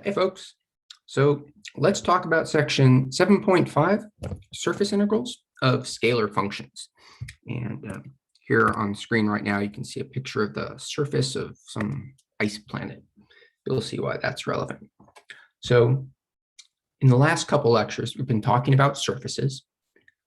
Hey folks, so let's talk about section 7.5, surface integrals of scalar functions. And here on the screen right now, you can see a picture of the surface of some ice planet. You'll see why that's relevant. So in the last couple lectures, we've been talking about surfaces.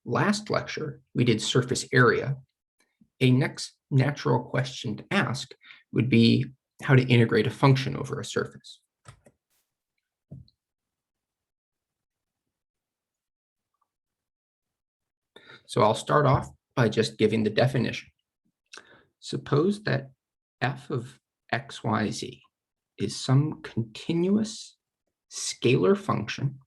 Last lecture, we did surface area. A next natural question to ask would be how to integrate a function over a surface. So I'll start off by just giving the definition. Suppose that f of x, y, z is some continuous scalar function.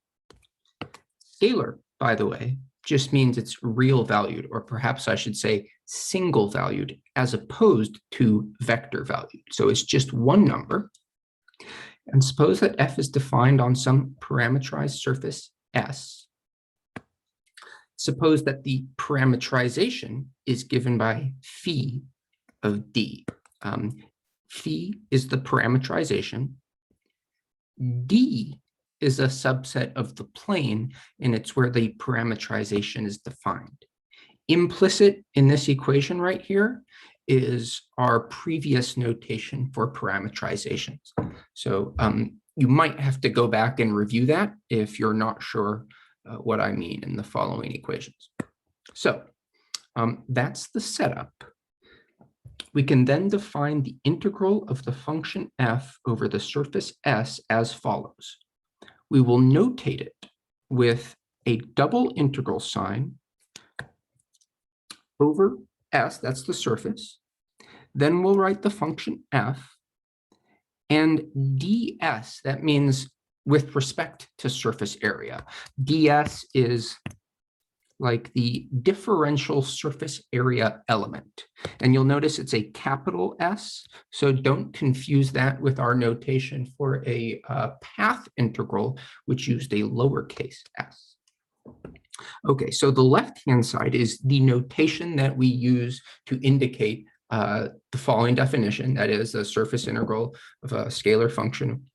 Scalar, by the way, just means it's real valued, or perhaps I should say single valued, as opposed to vector valued. So it's just one number. And suppose that f is defined on some parameterized surface S. Suppose that the parameterization is given by phi of d. Phi is the parameterization. D is a subset of the plane, and it's where the parameterization is defined. Implicit in this equation right here is our previous notation for parameterizations. So you might have to go back and review that if you're not sure what I mean in the following equations. So that's the setup. We can then define the integral of the function f over the surface S as follows. We will notate it with a double integral sign over S, that's the surface. Then we'll write the function f, and ds, that means with respect to surface area. ds is like the differential surface area element. And you'll notice it's a capital S, so don't confuse that with our notation for a path integral, which used a lowercase s. Okay, so the left-hand side is the notation that we use to indicate the following definition, that is a surface integral of a scalar function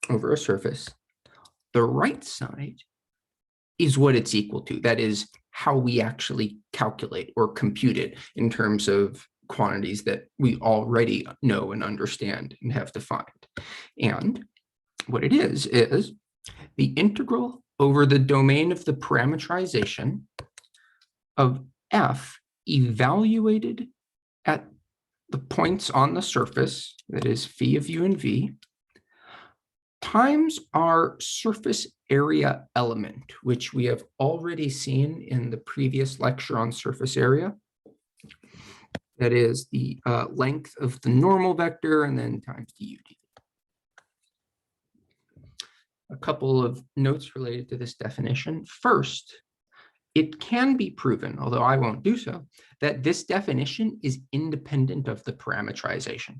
over a surface. The right side is what it's equal to. That is how we actually calculate or compute it in terms of quantities that we already know and understand and have defined. And what it is the integral over the domain of the parameterization of f evaluated at the points on the surface, that is phi of u and v, times our surface area element, which we have already seen in the previous lecture on surface area. That is the length of the normal vector and then times the ud. A couple of notes related to this definition. First, it can be proven, although I won't do so, that this definition is independent of the parameterization.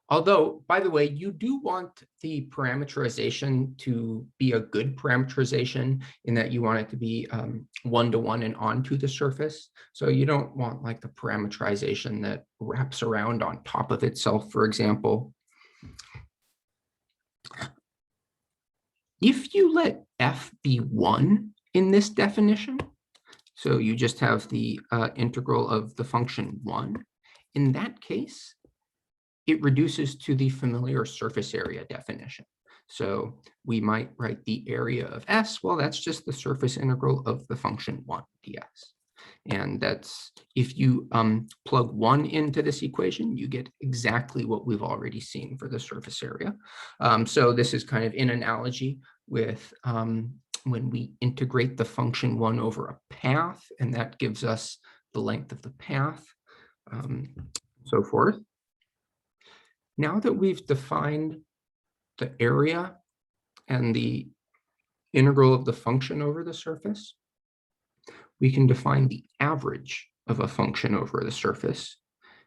Although, by the way, you do want the parameterization to be a good parameterization in that you want it to be one-to-one and onto the surface. So you don't want like the parameterization that wraps around on top of itself, for example. If you let f be 1 in this definition, so you just have the integral of the function 1, in that case, it reduces to the familiar surface area definition. So we might write the area of S, well, that's just the surface integral of the function 1 ds. And that's, if you plug 1 into this equation, you get exactly what we've already seen for the surface area. So this is kind of in analogy with when we integrate the function 1 over a path, and that gives us the length of the path, so forth. Now that we've defined the area and the integral of the function over the surface, we can define the average of a function over the surface.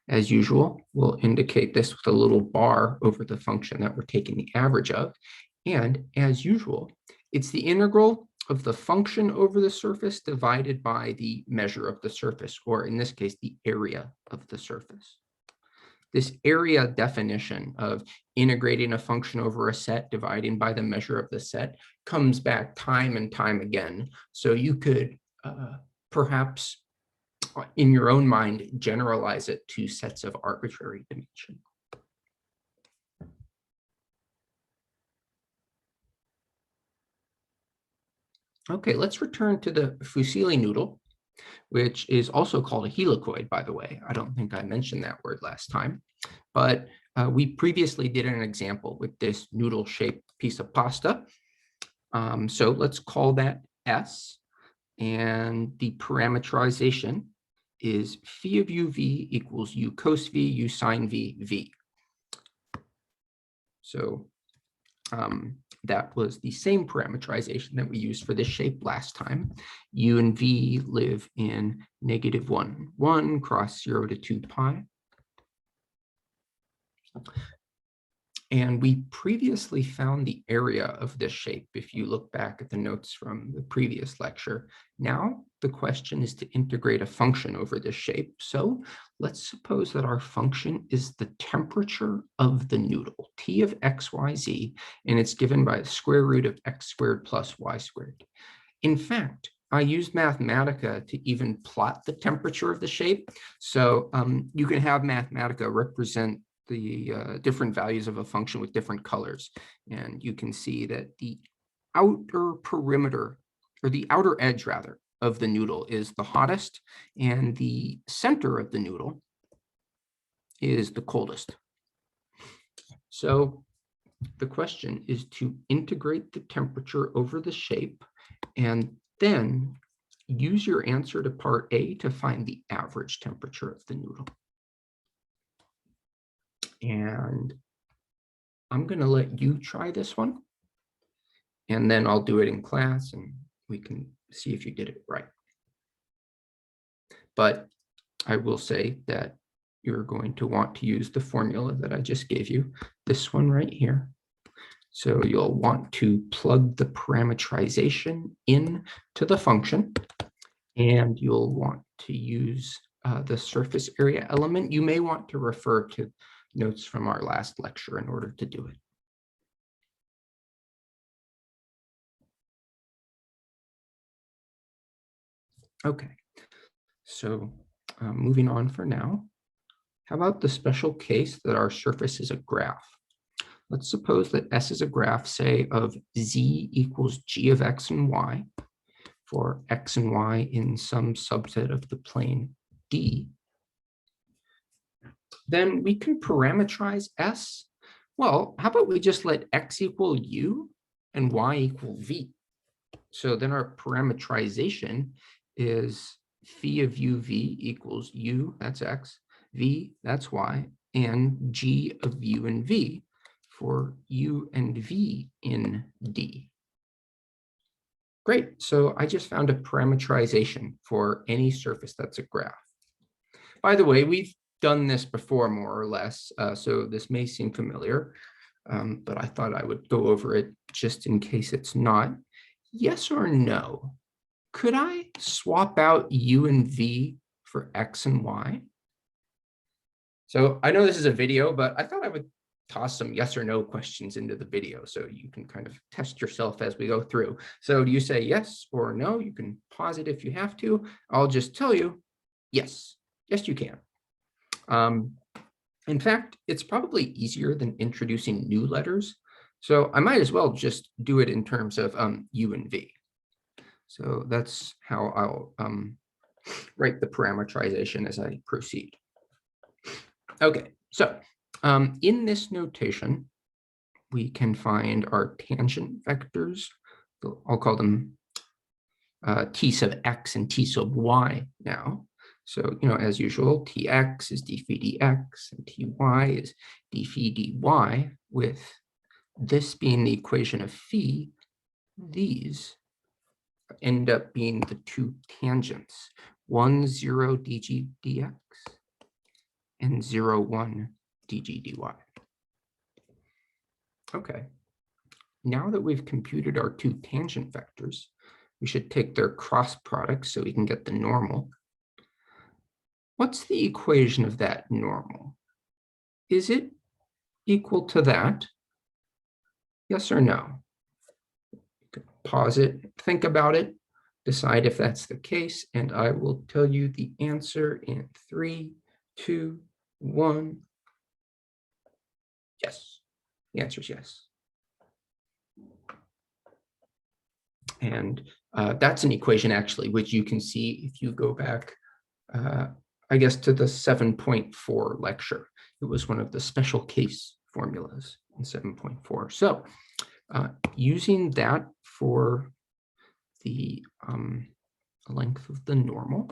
As usual, we'll indicate this with a little bar over the function that we're taking the average of. And as usual, it's the integral of the function over the surface divided by the measure of the surface, or in this case, the area of the surface. This area definition of integrating a function over a set, dividing by the measure of the set, comes back time and time again. So you could perhaps, in your own mind, generalize it to sets of arbitrary dimension. Okay, let's return to the fusilli noodle, which is also called a helicoid, by the way. I don't think I mentioned that word last time, but we previously did an example with this noodle-shaped piece of pasta. So let's call that S, and the parameterization is phi of uv equals u cos v, u sine v, v. So that was the same parameterization that we used for this shape last time. U and v live in -1, 1 cross 0 to 2 pi. And we previously found the area of this shape, if you look back at the notes from the previous lecture. Now, the question is to integrate a function over this shape. So let's suppose that our function is the temperature of the noodle, T of x, y, z, and it's given by the square root of x squared plus y squared. In fact, I used Mathematica to even plot the temperature of the shape. So you can have Mathematica represent the different values of a function with different colors. And you can see that the outer perimeter, or the outer edge rather, of the noodle is the hottest, and the center of the noodle is the coldest. So the question is to integrate the temperature over the shape, and then use your answer to part A to find the average temperature of the noodle. And I'm going to let you try this one, and then I'll do it in class and we can see if you did it right. But I will say that you're going to want to use the formula that I just gave you, this one right here. So you'll want to plug the parameterization in to the function, and you'll want to use the surface area element. You may want to refer to notes from our last lecture in order to do it. Okay, so moving on for now, how about the special case that our surface is a graph? Let's suppose that S is a graph, say, of z equals g of x and y, for x and y in some subset of the plane D. Then we can parameterize S. Well, how about we just let x equal u and y equal v? So then our parameterization is phi of uv equals u, that's x, v, that's y, and g of u and v for u and v in D. Great, so I just found a parameterization for any surface that's a graph. By the way, we've done this before, more or less, so this may seem familiar, but I thought I would go over it just in case it's not. Yes or no? Could I swap out u and v for x and y? So I know this is a video, but I thought I would toss some yes or no questions into the video so you can kind of test yourself as we go through. So do you say yes or no? You can pause it if you have to. I'll just tell you, yes. Yes, you can. In fact, it's probably easier than introducing new letters. So I might as well just do it in terms of u and v. So that's how I'll write the parameterization as I proceed. Okay, so in this notation, we can find our tangent vectors. I'll call them t sub x and t sub y now. So, as usual, tx is d phi dx, and ty is d phi dy, with this being the equation of phi. These end up being the two tangents, 1, 0 dg dx and 0, 1 dg dy. Okay, now that we've computed our two tangent vectors, we should take their cross product so we can get the normal. What's the equation of that normal? is it equal to that? Yes or no? Pause it, think about it, decide if that's the case, and I will tell you the answer in 3, 2, 1. Yes, the answer is yes. And that's an equation, actually, which you can see if you go back, I guess, to the 7.4 lecture. It was one of the special case formulas in 7.4. So using that for the length of the normal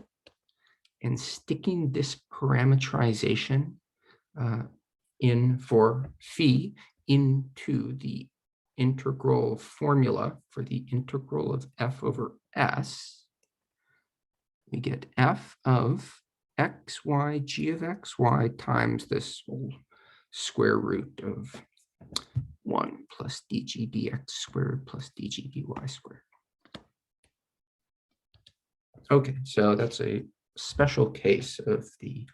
and sticking this parameterization in for phi into the integral formula for the integral of f over s, we get f of xy g of xy times this whole square root of 1 plus dg dx squared plus dg dy squared. Okay, so that's a special case of the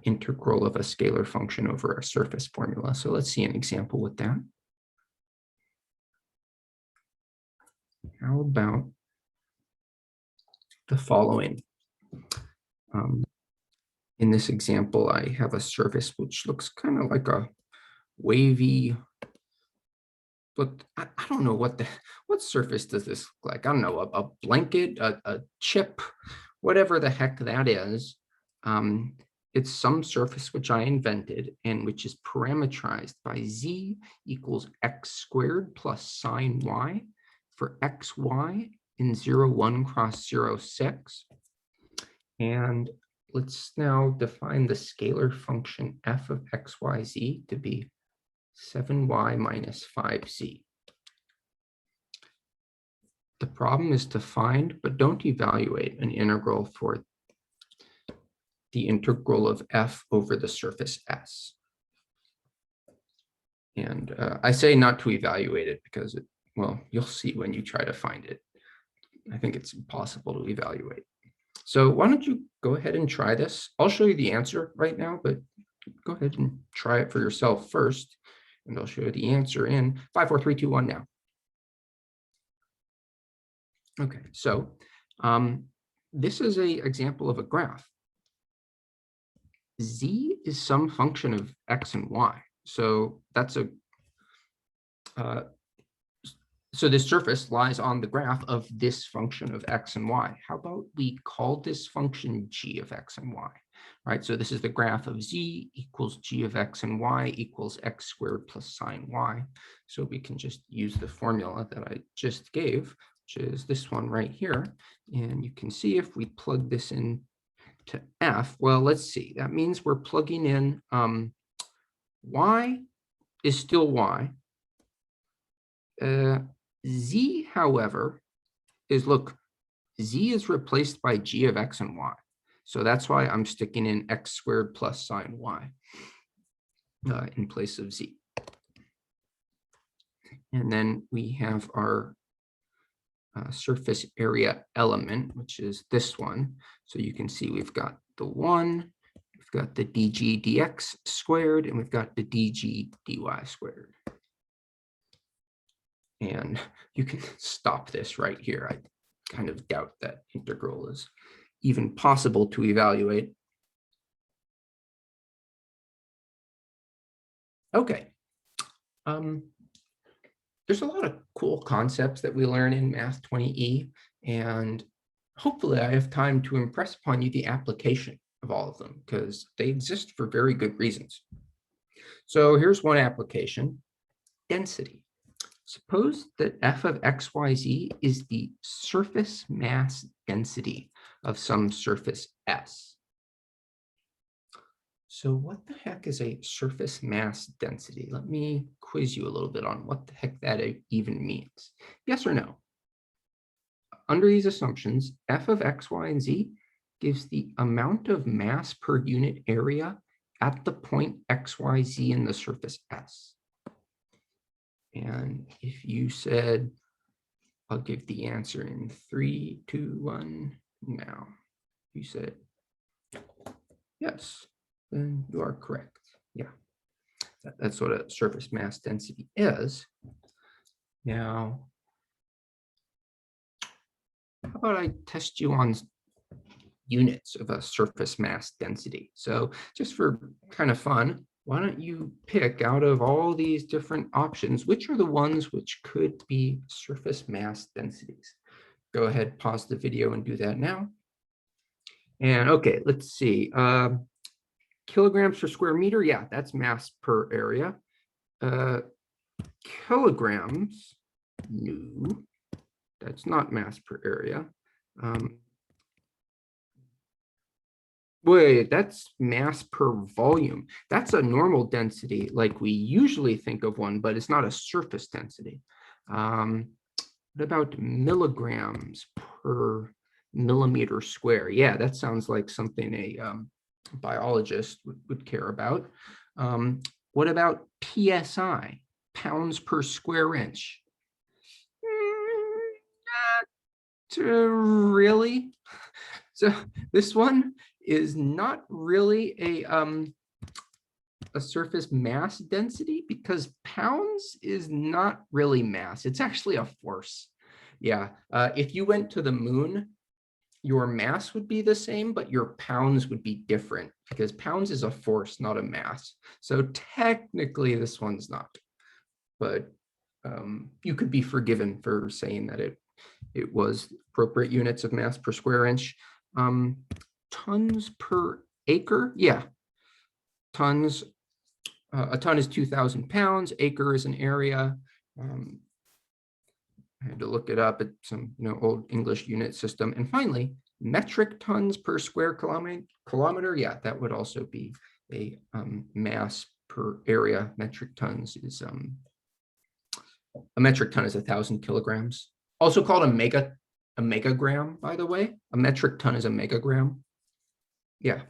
integral of a scalar function over a surface formula. So let's see an example with that. How about the following? In this example, I have a surface which looks kind of like a wavy, but I don't know what surface does this look like? I don't know, a blanket, a chip, whatever the heck that is. It's some surface which I invented and which is parameterized by z equals x squared plus sine y for xy in 0, 1 cross 0, 6. And let's now define the scalar function f of xyz to be 7y minus 5z. The problem is to find, but don't evaluate, an integral for the integral of f over the surface S. And I say not to evaluate it because, well, you'll see when you try to find it. I think it's impossible to evaluate. So why don't you go ahead and try this? I'll show you the answer right now, but go ahead and try it for yourself first. And I'll show you the answer in 5, 4, 3, 2, 1 now. Okay, so this is an example of a graph. Z is some function of x and y. So that's so this surface lies on the graph of this function of x and y. How about we call this function g of x and y, right? So this is the graph of z equals g of x and y equals x squared plus sine y. So we can just use the formula that I just gave, which is this one right here. And you can see if we plug this in to f, well, let's see. That means we're plugging in y is still y. Z, however, is, look, z is replaced by g of x and y. So that's why I'm sticking in x squared plus sine y in place of z. And then we have our surface area element, which is this one. So you can see we've got the 1, we've got the dg dx squared, and we've got the dg dy squared. And you can stop this right here. I kind of doubt that integral is even possible to evaluate. Okay. There's a lot of cool concepts that we learn in Math 20E, and hopefully I have time to impress upon you the application of all of them, because they exist for very good reasons. So here's one application: density. Suppose that f of xyz is the surface mass density of some surface S. So what the heck is a surface mass density? Let me quiz you a little bit on what the heck that even means. Yes or no? Under these assumptions, f of x, y, and z gives the amount of mass per unit area at the point x, y, z in the surface S. And if you said, I'll give the answer in 3, 2, 1 now. You said yes, then you are correct. Yeah. That's what a surface mass density is. Now, how about I test you on units of a surface mass density? So just for kind of fun, why don't you pick out of all these different options, which are the ones which could be surface mass densities? Go ahead, pause the video and do that now. And okay, let's see. Kilograms per square meter, yeah, that's mass per area. Kilograms, no, that's not mass per area. Wait, that's mass per volume. That's a normal density, like we usually think of one, but it's not a surface density. What about milligrams per millimeter square? Yeah, that sounds like something a biologist would care about. What about PSI, pounds per square inch? Not really. So this one is not really a surface mass density because pounds is not really mass. It's actually a force. Yeah, if you went to the moon, your mass would be the same, but your pounds would be different because pounds is a force, not a mass. So technically this one's not, but you could be forgiven for saying that it was appropriate units of mass per square inch. Tons per acre, yeah, tons. A ton is 2,000 pounds. Acre is an area. I had to look it up at some old English unit system. And finally, metric tons per square kilometer. Yeah, that would also be a mass per area. Metric tons is a metric ton is 1,000 kilograms. Also called a megagram, by the way. A metric ton is a megagram. Yeah,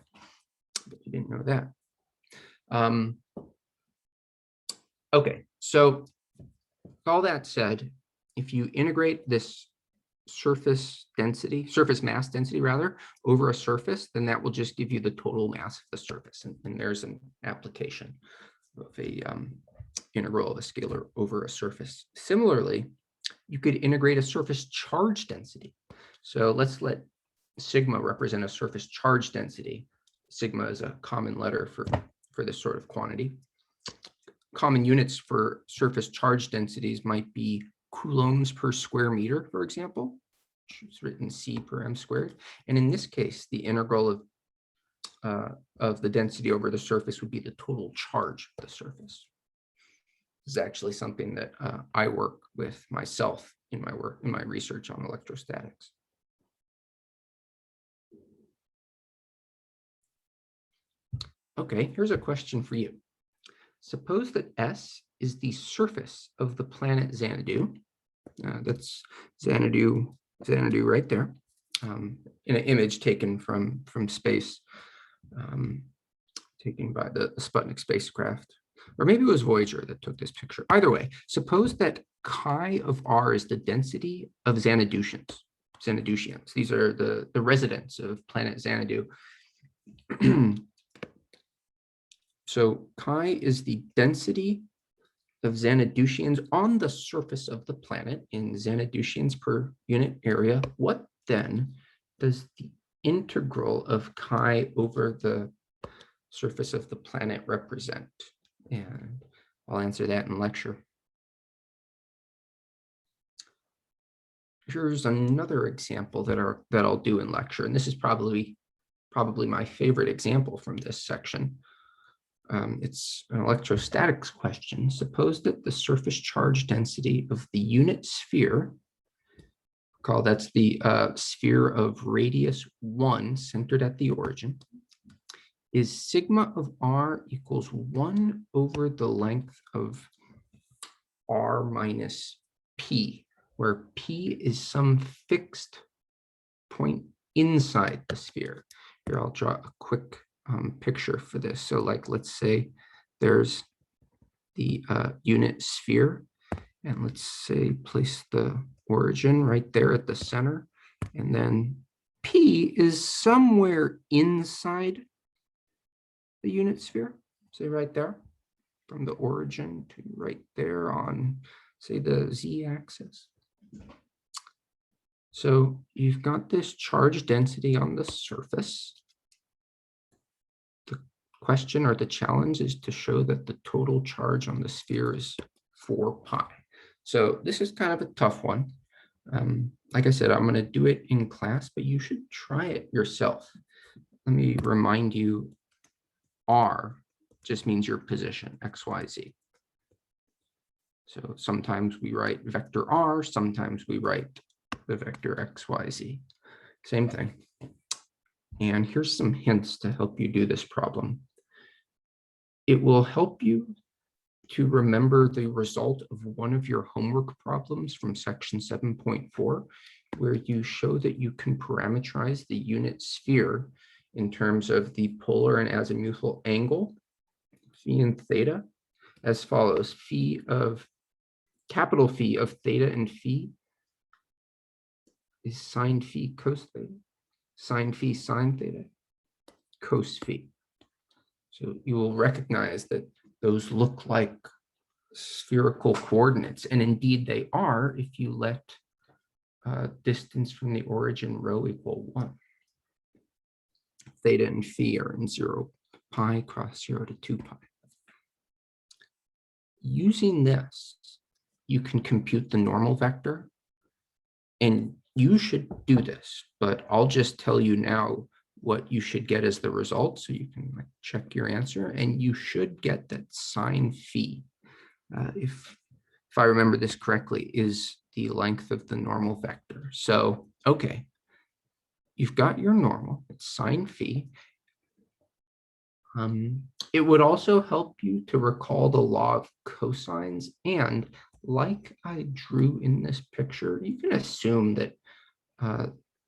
but you didn't know that. Okay, so all that said, if you integrate this surface mass density rather, over a surface, then that will just give you the total mass of the surface. And there's an application of a integral of a scalar over a surface. Similarly, you could integrate a surface charge density. So let's let sigma represent a surface charge density. Sigma is a common letter for this sort of quantity. Common units for surface charge densities might be coulombs per square meter, for example, which is written C per m squared. And in this case, the integral of the density over the surface would be the total charge of the surface. This is actually something that I work with myself in my research on electrostatics. Okay, here's a question for you. Suppose that S is the surface of the planet Xanadu. That's Xanadu right there, in an image taken from space, taken by the Sputnik spacecraft. Or maybe it was Voyager that took this picture. Either way, suppose that chi of R is the density of Xanadusians. These are the residents of planet Xanadu. So chi is the density of Xanadusians on the surface of the planet in Xanadusians per unit area. What then does the integral of chi over the surface of the planet represent? And I'll answer that in lecture. Here's another example that I'll do in lecture, and this is probably my favorite example from this section. It's an electrostatics question. Suppose that the surface charge density of the unit sphere, recall that's the sphere of radius 1 centered at the origin, is sigma of R equals 1 over the length of R minus P, where P is some fixed point inside the sphere. Here, I'll draw a quick picture for this. So like, let's say there's the unit sphere, and let's say place the origin right there at the center, and then P is somewhere inside the unit sphere, say right there. from the origin to right there on, say, the z-axis. So you've got this charge density on the surface. The question or the challenge is to show that the total charge on the sphere is 4 pi. So this is kind of a tough one. Like I said, I'm going to do it in class, but you should try it yourself. Let me remind you, R just means your position, X, Y, Z. So sometimes we write vector R, sometimes we write the vector X, Y, Z. Same thing. And here's some hints to help you do this problem. It will help you to remember the result of one of your homework problems from section 7.4, where you show that you can parameterize the unit sphere in terms of the polar and azimuthal angle, phi and theta, as follows. Capital phi of theta and phi is sine phi cos theta, sine phi sine theta, cos phi. So you will recognize that those look like spherical coordinates, and indeed they are if you let distance from the origin rho equal 1. Theta and phi are in 0 pi cross 0 to 2 pi. Using this, you can compute the normal vector, and you should do this, but I'll just tell you now what you should get as the result, so you can check your answer, and you should get that sine phi, if I remember this correctly, is the length of the normal vector. So, okay, you've got your normal, it's sine phi. It would also help you to recall the law of cosines, and like I drew in this picture, you can assume that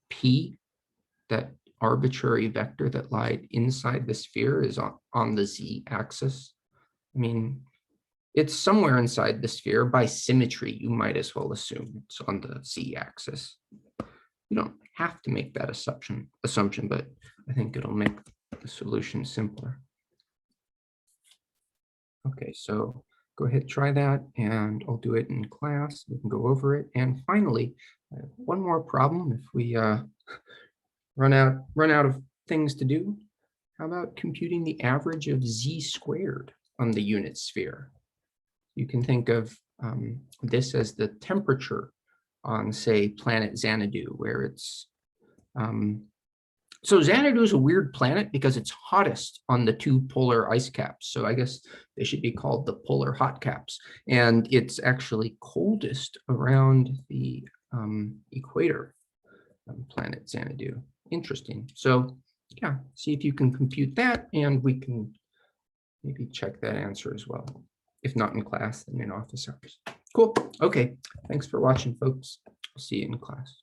P, that arbitrary vector that lied inside the sphere, is on the z-axis. I mean, it's somewhere inside the sphere. By symmetry, you might as well assume it's on the z-axis. You don't have to make that assumption, but I think it'll make the solution simpler. Okay, so go ahead, try that, and I'll do it in class. We can go over it. And finally, one more problem. If we run out of things to do, how about computing the average of z squared on the unit sphere? You can think of this as the temperature on, say, planet Xanadu, where it's so Xanadu is a weird planet because it's hottest on the 2 polar ice caps. So I guess they should be called the polar hot caps. And it's actually coldest around the equator on planet Xanadu. Interesting. So yeah, see if you can compute that, and we can maybe check that answer as well. If not in class, then in office hours. Cool. Okay. Thanks for watching, folks. I'll see you in class.